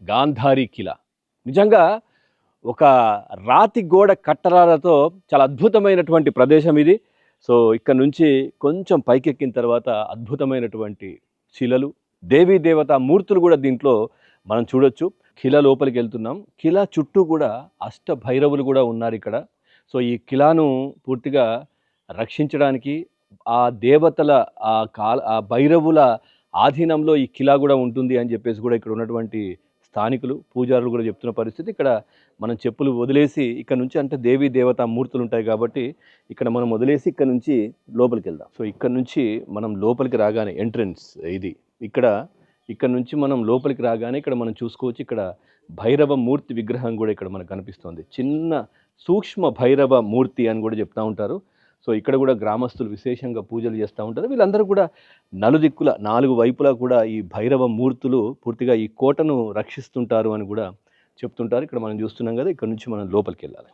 గాంధారి కిలా. నిజంగా ఒక రాతి గోడ కట్టడాలతో చాలా అద్భుతమైనటువంటి ప్రదేశం ఇది. సో ఇక్కడ నుంచి కొంచెం పైకెక్కిన తర్వాత అద్భుతమైనటువంటి శిలలు, దేవీ దేవతా మూర్తులు కూడా దీంట్లో మనం చూడొచ్చు. కిలా లోపలికి వెళ్తున్నాం. కిలా చుట్టూ కూడా అష్ట భైరవులు కూడా ఉన్నారు ఇక్కడ. సో ఈ కిలాను పూర్తిగా రక్షించడానికి ఆ దేవతల ఆ భైరవుల ఆధీనంలో ఈ కిలా కూడా ఉంటుంది అని చెప్పేసి కూడా ఇక్కడ ఉన్నటువంటి స్థానికులు పూజారులు కూడా చెప్తున్న పరిస్థితి. ఇక్కడ మనం చెప్పులు వదిలేసి ఇక్కడ నుంచి, అంటే దేవీ దేవతా మూర్తులు ఉంటాయి కాబట్టి ఇక్కడ మనం వదిలేసి ఇక్కడ నుంచి లోపలికి వెళ్దాం. సో ఇక్కడ నుంచి మనం లోపలికి రాగానే ఎంట్రన్స్ ఇది. ఇక్కడ నుంచి మనం లోపలికి రాగానే ఇక్కడ మనం చూసుకోవచ్చు, ఇక్కడ భైరవ మూర్తి విగ్రహం కూడా ఇక్కడ మనకు కనిపిస్తుంది. చిన్న సూక్ష్మ భైరవ మూర్తి అని కూడా చెప్తూ ఉంటారు. సో ఇక్కడ కూడా గ్రామస్తులు విశేషంగా పూజలు చేస్తూ ఉంటారు. వీళ్ళందరూ కూడా నలుదిక్కుల 4 వైపులా కూడా ఈ భైరవ మూర్తులు పూర్తిగా ఈ కోటను రక్షిస్తుంటారు అని కూడా చెప్తుంటారు. ఇక్కడ మనం చూస్తున్నాం కదా, ఇక్కడ నుంచి మనం లోపలికి వెళ్ళాలి.